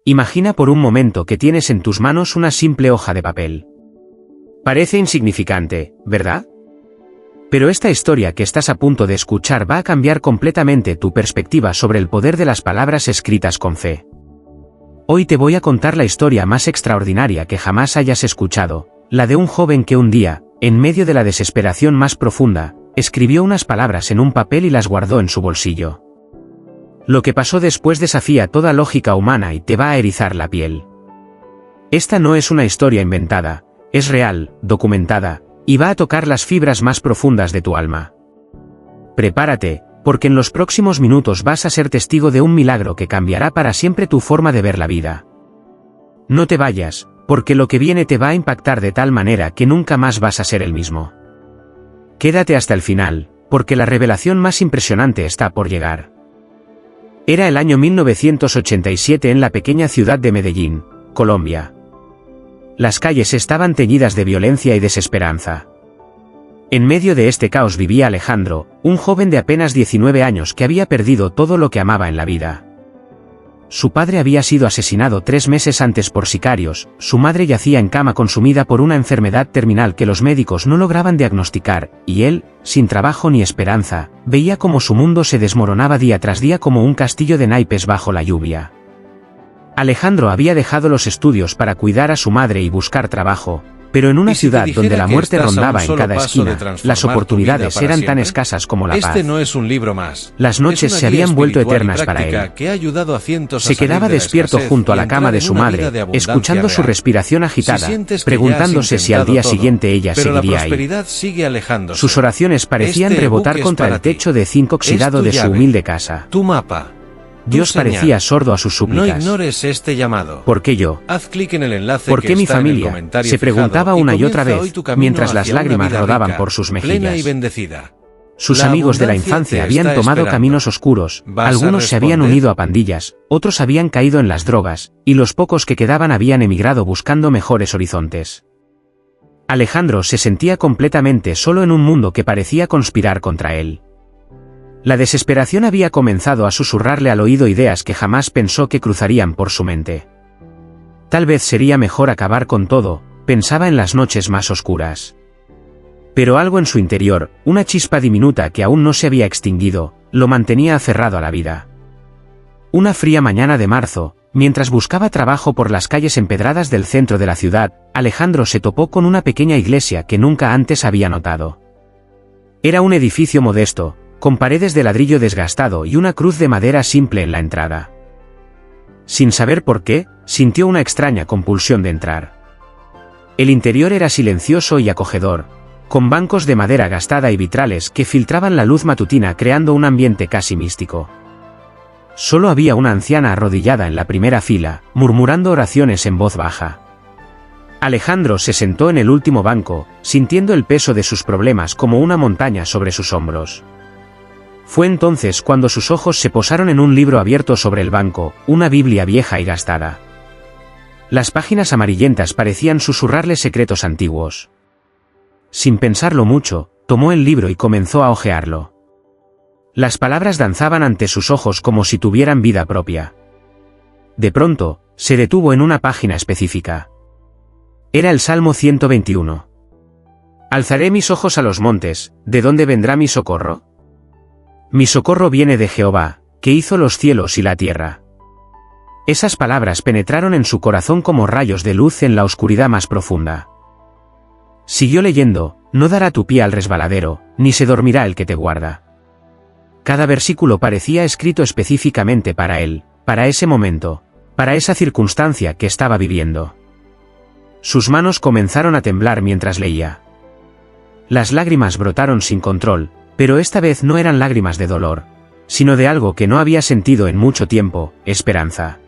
Imagina por un momento que tienes en tus manos una simple hoja de papel. Parece insignificante, ¿verdad? Pero esta historia que estás a punto de escuchar va a cambiar completamente tu perspectiva sobre el poder de las palabras escritas con fe. Hoy te voy a contar la historia más extraordinaria que jamás hayas escuchado, la de un joven que un día, en medio de la desesperación más profunda, escribió unas palabras en un papel y las guardó en su bolsillo. Lo que pasó después desafía toda lógica humana y te va a erizar la piel. Esta no es una historia inventada, es real, documentada, y va a tocar las fibras más profundas de tu alma. Prepárate, porque en los próximos minutos vas a ser testigo de un milagro que cambiará para siempre tu forma de ver la vida. No te vayas, porque lo que viene te va a impactar de tal manera que nunca más vas a ser el mismo. Quédate hasta el final, porque la revelación más impresionante está por llegar. Era el año 1987 en la pequeña ciudad de Medellín, Colombia. Las calles estaban teñidas de violencia y desesperanza. En medio de este caos vivía Alejandro, un joven de apenas 19 años que había perdido todo lo que amaba en la vida. Su padre había sido asesinado 3 meses antes por sicarios, su madre yacía en cama consumida por una enfermedad terminal que los médicos no lograban diagnosticar, y él, sin trabajo ni esperanza, veía cómo su mundo se desmoronaba día tras día como un castillo de naipes bajo la lluvia. Alejandro había dejado los estudios para cuidar a su madre y buscar trabajo, pero en una ciudad donde la muerte rondaba en cada esquina, las oportunidades eran tan escasas como la paz. Este no es un libro más. Las noches se habían vuelto eternas para él. Se quedaba despierto junto a la cama de su madre, escuchando su respiración agitada, preguntándose si al día siguiente ella seguiría ahí. Sus oraciones parecían rebotar contra el techo de zinc oxidado de su humilde casa. Tu mapa. Dios parecía sordo a sus súplicas. No ignores este llamado. ¿Por qué yo? Haz clic en el enlace. ¿Por qué mi familia? Se preguntaba una y otra vez, mientras las lágrimas rodaban por sus mejillas. Sus amigos de la infancia habían tomado caminos oscuros, algunos se habían unido a pandillas, otros habían caído en las drogas, y los pocos que quedaban habían emigrado buscando mejores horizontes. Alejandro se sentía completamente solo en un mundo que parecía conspirar contra él. La desesperación había comenzado a susurrarle al oído ideas que jamás pensó que cruzarían por su mente. Tal vez sería mejor acabar con todo, pensaba en las noches más oscuras. Pero algo en su interior, una chispa diminuta que aún no se había extinguido, lo mantenía aferrado a la vida. Una fría mañana de marzo, mientras buscaba trabajo por las calles empedradas del centro de la ciudad, Alejandro se topó con una pequeña iglesia que nunca antes había notado. Era un edificio modesto, con paredes de ladrillo desgastado y una cruz de madera simple en la entrada. Sin saber por qué, sintió una extraña compulsión de entrar. El interior era silencioso y acogedor, con bancos de madera gastada y vitrales que filtraban la luz matutina creando un ambiente casi místico. Solo había una anciana arrodillada en la primera fila, murmurando oraciones en voz baja. Alejandro se sentó en el último banco, sintiendo el peso de sus problemas como una montaña sobre sus hombros. Fue entonces cuando sus ojos se posaron en un libro abierto sobre el banco, una Biblia vieja y gastada. Las páginas amarillentas parecían susurrarle secretos antiguos. Sin pensarlo mucho, tomó el libro y comenzó a hojearlo. Las palabras danzaban ante sus ojos como si tuvieran vida propia. De pronto, se detuvo en una página específica. Era el Salmo 121. Alzaré mis ojos a los montes, ¿de dónde vendrá mi socorro? Mi socorro viene de Jehová, que hizo los cielos y la tierra. Esas palabras penetraron en su corazón como rayos de luz en la oscuridad más profunda. Siguió leyendo, no dará tu pie al resbaladero, ni se dormirá el que te guarda. Cada versículo parecía escrito específicamente para él, para ese momento, para esa circunstancia que estaba viviendo. Sus manos comenzaron a temblar mientras leía. Las lágrimas brotaron sin control, pero esta vez no eran lágrimas de dolor, sino de algo que no había sentido en mucho tiempo, esperanza.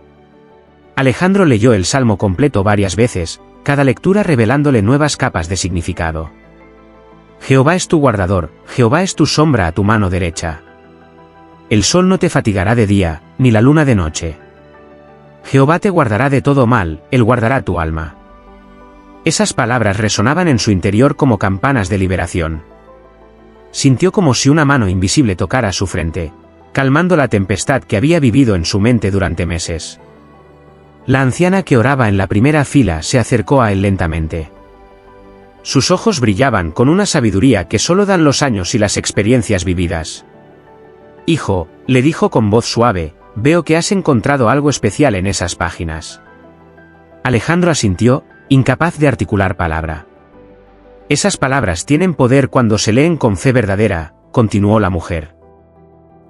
Alejandro leyó el Salmo completo varias veces, cada lectura revelándole nuevas capas de significado. Jehová es tu guardador, Jehová es tu sombra a tu mano derecha. El sol no te fatigará de día, ni la luna de noche. Jehová te guardará de todo mal, él guardará tu alma. Esas palabras resonaban en su interior como campanas de liberación. Sintió como si una mano invisible tocara su frente, calmando la tempestad que había vivido en su mente durante meses. La anciana que oraba en la primera fila se acercó a él lentamente. Sus ojos brillaban con una sabiduría que solo dan los años y las experiencias vividas. «Hijo», le dijo con voz suave, «veo que has encontrado algo especial en esas páginas». Alejandro asintió, incapaz de articular palabra. «Esas palabras tienen poder cuando se leen con fe verdadera», continuó la mujer.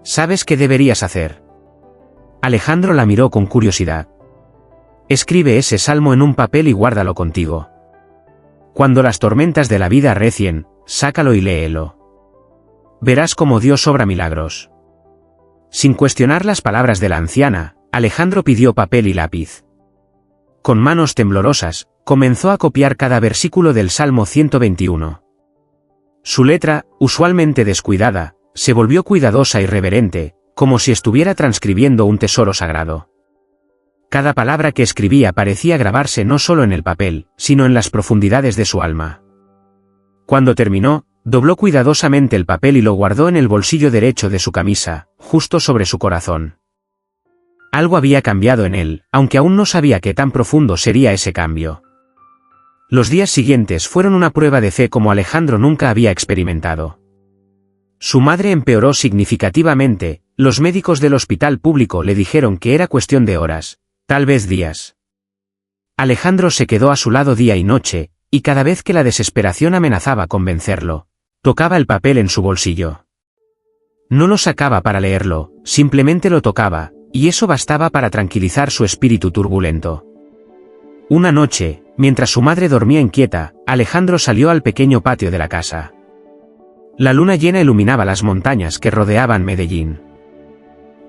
«¿Sabes qué deberías hacer?». Alejandro la miró con curiosidad. «Escribe ese salmo en un papel y guárdalo contigo. Cuando las tormentas de la vida arrecien, sácalo y léelo. Verás cómo Dios obra milagros». Sin cuestionar las palabras de la anciana, Alejandro pidió papel y lápiz. Con manos temblorosas, comenzó a copiar cada versículo del Salmo 121. Su letra, usualmente descuidada, se volvió cuidadosa y reverente, como si estuviera transcribiendo un tesoro sagrado. Cada palabra que escribía parecía grabarse no solo en el papel, sino en las profundidades de su alma. Cuando terminó, dobló cuidadosamente el papel y lo guardó en el bolsillo derecho de su camisa, justo sobre su corazón. Algo había cambiado en él, aunque aún no sabía qué tan profundo sería ese cambio. Los días siguientes fueron una prueba de fe como Alejandro nunca había experimentado. Su madre empeoró significativamente, los médicos del hospital público le dijeron que era cuestión de horas, tal vez días. Alejandro se quedó a su lado día y noche, y cada vez que la desesperación amenazaba con vencerlo, tocaba el papel en su bolsillo. No lo sacaba para leerlo, simplemente lo tocaba, y eso bastaba para tranquilizar su espíritu turbulento. Una noche, mientras su madre dormía inquieta, Alejandro salió al pequeño patio de la casa. La luna llena iluminaba las montañas que rodeaban Medellín.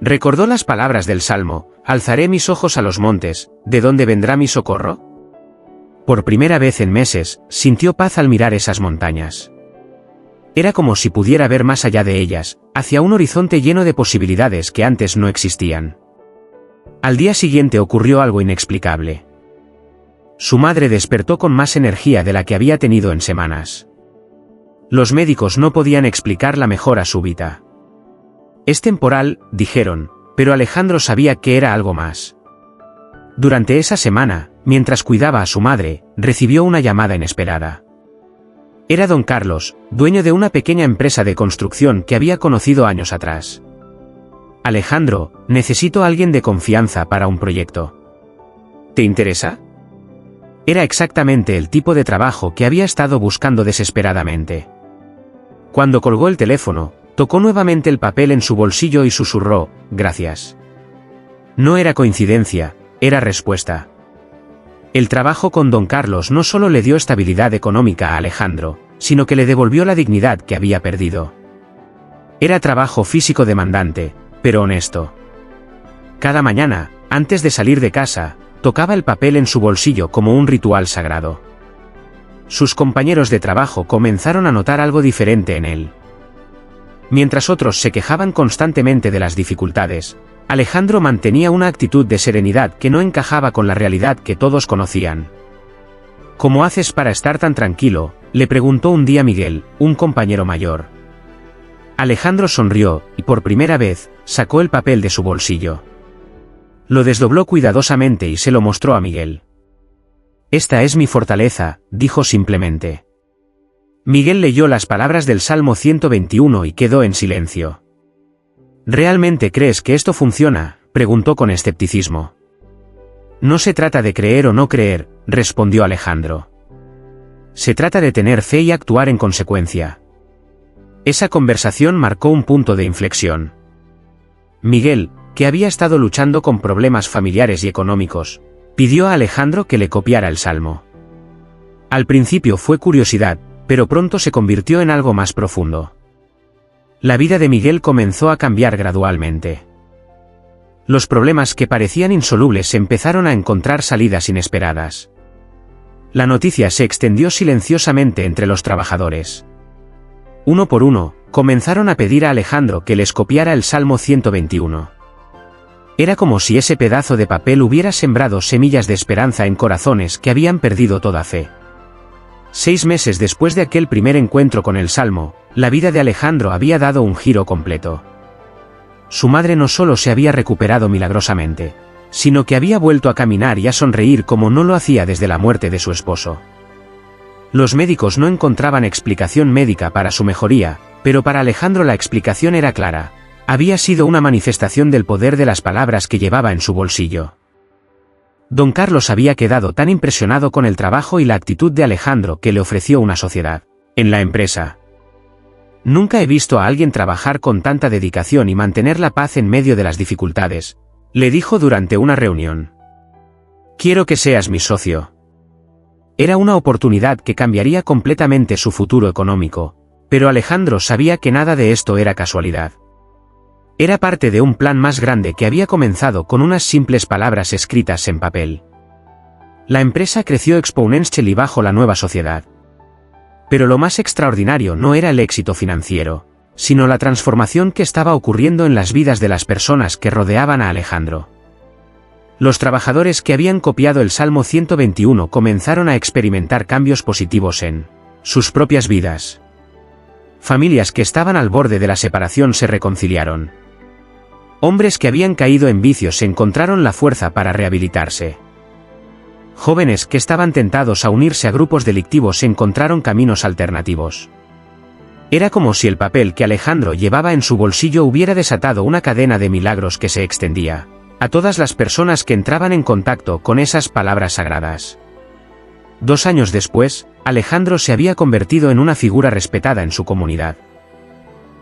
Recordó las palabras del Salmo: «Alzaré mis ojos a los montes, ¿de dónde vendrá mi socorro?». Por primera vez en meses, sintió paz al mirar esas montañas. Era como si pudiera ver más allá de ellas, hacia un horizonte lleno de posibilidades que antes no existían. Al día siguiente ocurrió algo inexplicable. Su madre despertó con más energía de la que había tenido en semanas. Los médicos no podían explicar la mejora súbita. «Es temporal», dijeron, pero Alejandro sabía que era algo más. Durante esa semana, mientras cuidaba a su madre, recibió una llamada inesperada. Era don Carlos, dueño de una pequeña empresa de construcción que había conocido años atrás. «Alejandro, necesito a alguien de confianza para un proyecto. ¿Te interesa?». Era exactamente el tipo de trabajo que había estado buscando desesperadamente. Cuando colgó el teléfono, tocó nuevamente el papel en su bolsillo y susurró: «Gracias». No era coincidencia, era respuesta. El trabajo con don Carlos no solo le dio estabilidad económica a Alejandro, sino que le devolvió la dignidad que había perdido. Era trabajo físico demandante, pero honesto. Cada mañana, antes de salir de casa, tocaba el papel en su bolsillo como un ritual sagrado. Sus compañeros de trabajo comenzaron a notar algo diferente en él. Mientras otros se quejaban constantemente de las dificultades, Alejandro mantenía una actitud de serenidad que no encajaba con la realidad que todos conocían. «¿Cómo haces para estar tan tranquilo?», le preguntó un día Miguel, un compañero mayor. Alejandro sonrió, y por primera vez, sacó el papel de su bolsillo. Lo desdobló cuidadosamente y se lo mostró a Miguel. «Esta es mi fortaleza», dijo simplemente. Miguel leyó las palabras del Salmo 121 y quedó en silencio. «¿Realmente crees que esto funciona?», preguntó con escepticismo. «No se trata de creer o no creer», respondió Alejandro. «Se trata de tener fe y actuar en consecuencia». Esa conversación marcó un punto de inflexión. Miguel, que había estado luchando con problemas familiares y económicos, pidió a Alejandro que le copiara el Salmo. Al principio fue curiosidad, pero pronto se convirtió en algo más profundo. La vida de Miguel comenzó a cambiar gradualmente. Los problemas que parecían insolubles empezaron a encontrar salidas inesperadas. La noticia se extendió silenciosamente entre los trabajadores. Uno por uno, comenzaron a pedir a Alejandro que les copiara el Salmo 121. Era como si ese pedazo de papel hubiera sembrado semillas de esperanza en corazones que habían perdido toda fe. 6 meses después de aquel primer encuentro con el Salmo, la vida de Alejandro había dado un giro completo. Su madre no solo se había recuperado milagrosamente, sino que había vuelto a caminar y a sonreír como no lo hacía desde la muerte de su esposo. Los médicos no encontraban explicación médica para su mejoría, pero para Alejandro la explicación era clara. Había sido una manifestación del poder de las palabras que llevaba en su bolsillo. Don Carlos había quedado tan impresionado con el trabajo y la actitud de Alejandro que le ofreció una sociedad en la empresa. Nunca he visto a alguien trabajar con tanta dedicación y mantener la paz en medio de las dificultades, le dijo durante una reunión. Quiero que seas mi socio. Era una oportunidad que cambiaría completamente su futuro económico, pero Alejandro sabía que nada de esto era casualidad. Era parte de un plan más grande que había comenzado con unas simples palabras escritas en papel. La empresa creció exponencialmente bajo la nueva sociedad. Pero lo más extraordinario no era el éxito financiero, sino la transformación que estaba ocurriendo en las vidas de las personas que rodeaban a Alejandro. Los trabajadores que habían copiado el Salmo 121 comenzaron a experimentar cambios positivos en sus propias vidas. Familias que estaban al borde de la separación se reconciliaron. Hombres que habían caído en vicios encontraron la fuerza para rehabilitarse. Jóvenes que estaban tentados a unirse a grupos delictivos encontraron caminos alternativos. Era como si el papel que Alejandro llevaba en su bolsillo hubiera desatado una cadena de milagros que se extendía a todas las personas que entraban en contacto con esas palabras sagradas. 2 años después, Alejandro se había convertido en una figura respetada en su comunidad.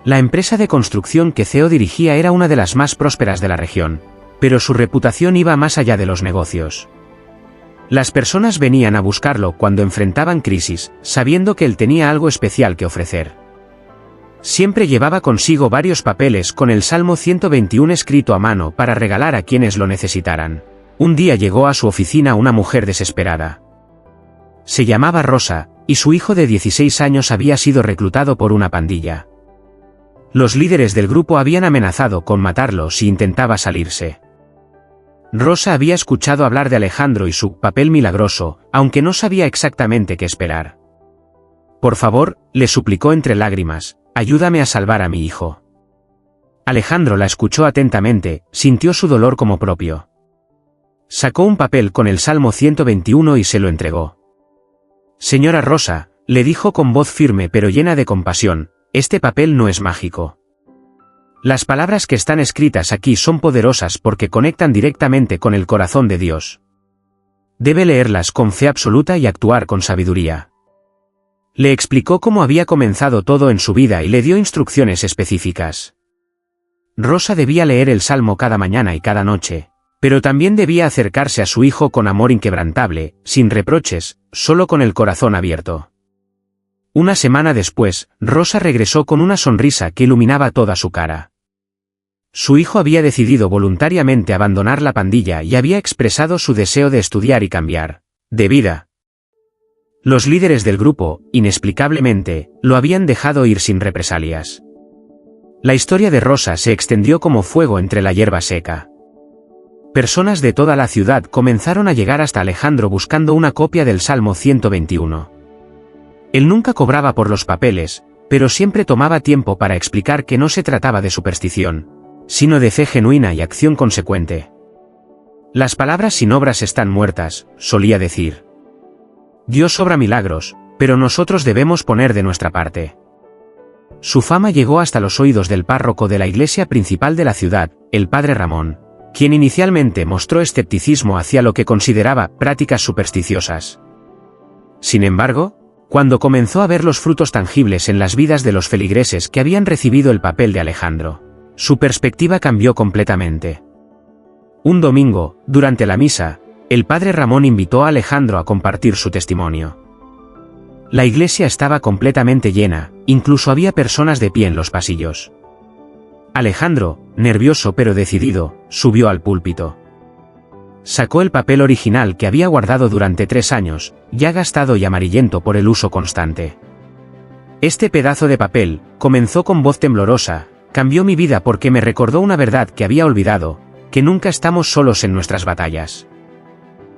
La empresa de construcción que CEO dirigía era una de las más prósperas de la región, pero su reputación iba más allá de los negocios. Las personas venían a buscarlo cuando enfrentaban crisis, sabiendo que él tenía algo especial que ofrecer. Siempre llevaba consigo varios papeles con el Salmo 121 escrito a mano para regalar a quienes lo necesitaran. Un día llegó a su oficina una mujer desesperada. Se llamaba Rosa, y su hijo de 16 años había sido reclutado por una pandilla. Los líderes del grupo habían amenazado con matarlo si intentaba salirse. Rosa había escuchado hablar de Alejandro y su papel milagroso, aunque no sabía exactamente qué esperar. Por favor, le suplicó entre lágrimas, ayúdame a salvar a mi hijo. Alejandro la escuchó atentamente, sintió su dolor como propio. Sacó un papel con el Salmo 121 y se lo entregó. Señora Rosa, le dijo con voz firme pero llena de compasión, este papel no es mágico. Las palabras que están escritas aquí son poderosas porque conectan directamente con el corazón de Dios. Debe leerlas con fe absoluta y actuar con sabiduría. Le explicó cómo había comenzado todo en su vida y le dio instrucciones específicas. Rosa debía leer el Salmo cada mañana y cada noche, pero también debía acercarse a su hijo con amor inquebrantable, sin reproches, solo con el corazón abierto. Una semana después, Rosa regresó con una sonrisa que iluminaba toda su cara. Su hijo había decidido voluntariamente abandonar la pandilla y había expresado su deseo de estudiar y cambiar de vida. Los líderes del grupo, inexplicablemente, lo habían dejado ir sin represalias. La historia de Rosa se extendió como fuego entre la hierba seca. Personas de toda la ciudad comenzaron a llegar hasta Alejandro buscando una copia del Salmo 121. Él nunca cobraba por los papeles, pero siempre tomaba tiempo para explicar que no se trataba de superstición, sino de fe genuina y acción consecuente. Las palabras sin obras están muertas, solía decir. Dios obra milagros, pero nosotros debemos poner de nuestra parte. Su fama llegó hasta los oídos del párroco de la iglesia principal de la ciudad, el padre Ramón, quien inicialmente mostró escepticismo hacia lo que consideraba prácticas supersticiosas. Sin embargo, cuando comenzó a ver los frutos tangibles en las vidas de los feligreses que habían recibido el papel de Alejandro, su perspectiva cambió completamente. Un domingo, durante la misa, el padre Ramón invitó a Alejandro a compartir su testimonio. La iglesia estaba completamente llena, incluso había personas de pie en los pasillos. Alejandro, nervioso pero decidido, subió al púlpito. Sacó el papel original que había guardado durante 3 años, ya gastado y amarillento por el uso constante. Este pedazo de papel, comenzó con voz temblorosa, cambió mi vida porque me recordó una verdad que había olvidado, que nunca estamos solos en nuestras batallas.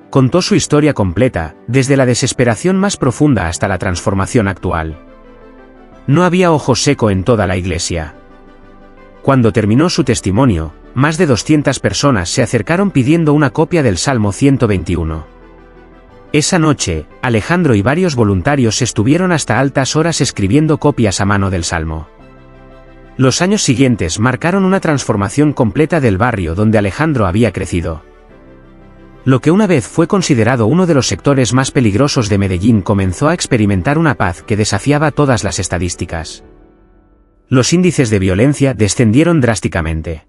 Contó su historia completa, desde la desesperación más profunda hasta la transformación actual. No había ojo seco en toda la iglesia. Cuando terminó su testimonio, Más de 200 personas se acercaron pidiendo una copia del Salmo 121. Esa noche, Alejandro y varios voluntarios estuvieron hasta altas horas escribiendo copias a mano del Salmo. Los años siguientes marcaron una transformación completa del barrio donde Alejandro había crecido. Lo que una vez fue considerado uno de los sectores más peligrosos de Medellín comenzó a experimentar una paz que desafiaba todas las estadísticas. Los índices de violencia descendieron drásticamente.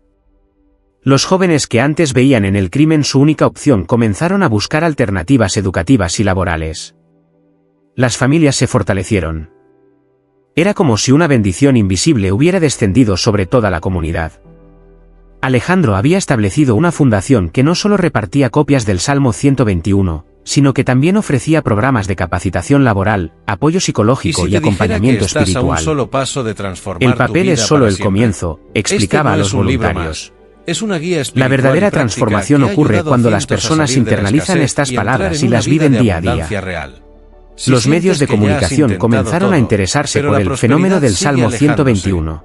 Los jóvenes que antes veían en el crimen su única opción comenzaron a buscar alternativas educativas y laborales. Las familias se fortalecieron. Era como si una bendición invisible hubiera descendido sobre toda la comunidad. Alejandro había establecido una fundación que no solo repartía copias del Salmo 121, sino que también ofrecía programas de capacitación laboral, apoyo psicológico y acompañamiento espiritual. El papel es solo el comienzo, explicaba a los voluntarios. La verdadera transformación ocurre cuando las personas internalizan estas palabras y las viven día a día. Los medios de comunicación comenzaron a interesarse por el fenómeno del Salmo 121.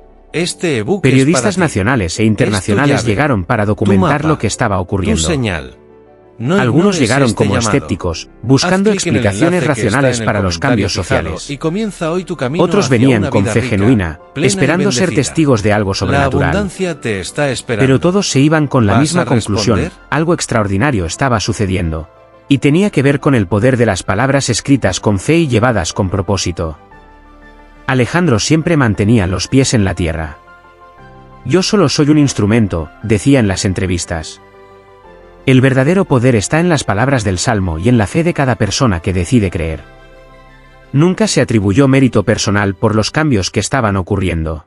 Periodistas nacionales e internacionales llegaron para documentar lo que estaba ocurriendo. Algunos llegaron como escépticos, buscando explicaciones racionales para los cambios sociales. Otros venían con fe genuina, esperando ser testigos de algo sobrenatural. Pero todos se iban con la misma conclusión: algo extraordinario estaba sucediendo. Y tenía que ver con el poder de las palabras escritas con fe y llevadas con propósito. Alejandro siempre mantenía los pies en la tierra. Yo solo soy un instrumento, decía en las entrevistas. El verdadero poder está en las palabras del Salmo y en la fe de cada persona que decide creer. Nunca se atribuyó mérito personal por los cambios que estaban ocurriendo.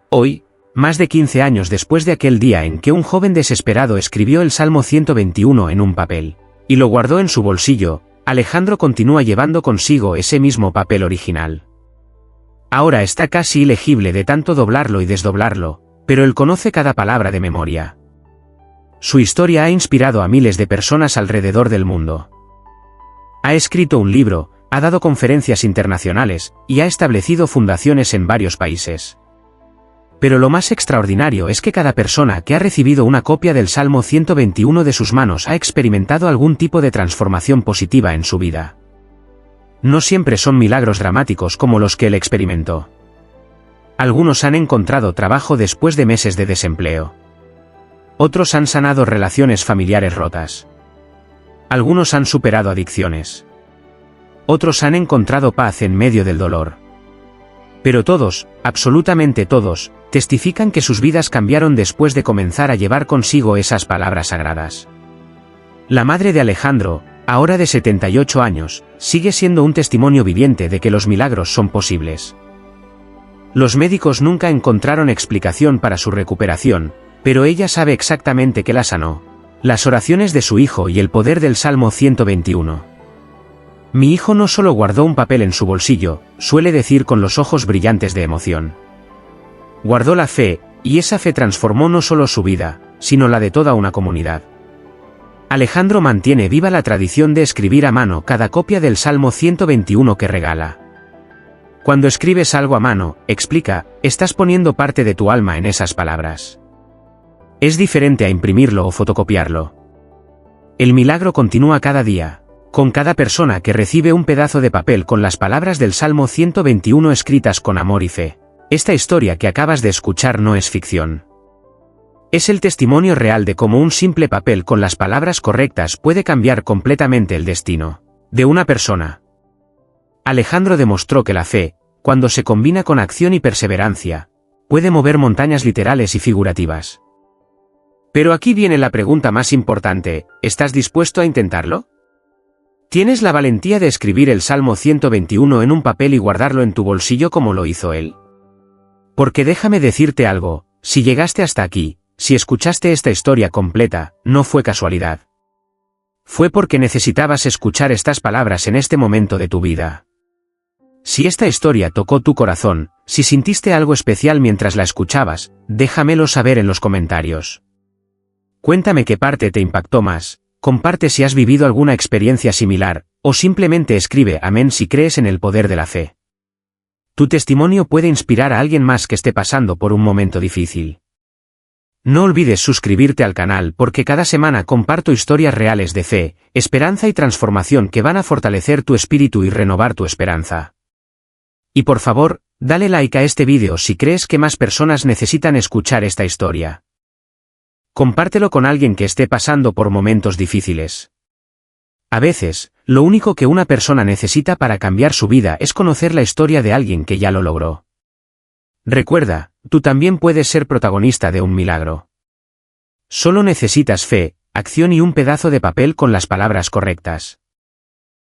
Hoy, más de 15 años después de aquel día en que un joven desesperado escribió el Salmo 121 en un papel, y lo guardó en su bolsillo, Alejandro continúa llevando consigo ese mismo papel original. Ahora está casi ilegible de tanto doblarlo y desdoblarlo, pero él conoce cada palabra de memoria. Su historia ha inspirado a miles de personas alrededor del mundo. Ha escrito un libro, ha dado conferencias internacionales, y ha establecido fundaciones en varios países. Pero lo más extraordinario es que cada persona que ha recibido una copia del Salmo 121 de sus manos ha experimentado algún tipo de transformación positiva en su vida. No siempre son milagros dramáticos como los que él experimentó. Algunos han encontrado trabajo después de meses de desempleo. Otros han sanado relaciones familiares rotas. Algunos han superado adicciones. Otros han encontrado paz en medio del dolor. Pero todos, absolutamente todos, testifican que sus vidas cambiaron después de comenzar a llevar consigo esas palabras sagradas. La madre de Alejandro, ahora de 78 años, sigue siendo un testimonio viviente de que los milagros son posibles. Los médicos nunca encontraron explicación para su recuperación, pero ella sabe exactamente qué la sanó: las oraciones de su hijo y el poder del Salmo 121. Mi hijo no solo guardó un papel en su bolsillo, suele decir con los ojos brillantes de emoción. Guardó la fe, y esa fe transformó no solo su vida, sino la de toda una comunidad. Alejandro mantiene viva la tradición de escribir a mano cada copia del Salmo 121 que regala. Cuando escribes algo a mano, explica, estás poniendo parte de tu alma en esas palabras. Es diferente a imprimirlo o fotocopiarlo. El milagro continúa cada día, con cada persona que recibe un pedazo de papel con las palabras del Salmo 121 escritas con amor y fe. Esta historia que acabas de escuchar no es ficción. Es el testimonio real de cómo un simple papel con las palabras correctas puede cambiar completamente el destino de una persona. Alejandro demostró que la fe, cuando se combina con acción y perseverancia, puede mover montañas literales y figurativas. Pero aquí viene la pregunta más importante: ¿estás dispuesto a intentarlo? ¿Tienes la valentía de escribir el Salmo 121 en un papel y guardarlo en tu bolsillo como lo hizo él? Porque déjame decirte algo, si llegaste hasta aquí, si escuchaste esta historia completa, no fue casualidad. Fue porque necesitabas escuchar estas palabras en este momento de tu vida. Si esta historia tocó tu corazón, si sintiste algo especial mientras la escuchabas, déjamelo saber en los comentarios. Cuéntame qué parte te impactó más, comparte si has vivido alguna experiencia similar, o simplemente escribe amén si crees en el poder de la fe. Tu testimonio puede inspirar a alguien más que esté pasando por un momento difícil. No olvides suscribirte al canal porque cada semana comparto historias reales de fe, esperanza y transformación que van a fortalecer tu espíritu y renovar tu esperanza. Y por favor, dale like a este vídeo si crees que más personas necesitan escuchar esta historia. Compártelo con alguien que esté pasando por momentos difíciles. A veces, lo único que una persona necesita para cambiar su vida es conocer la historia de alguien que ya lo logró. Recuerda, tú también puedes ser protagonista de un milagro. Solo necesitas fe, acción y un pedazo de papel con las palabras correctas.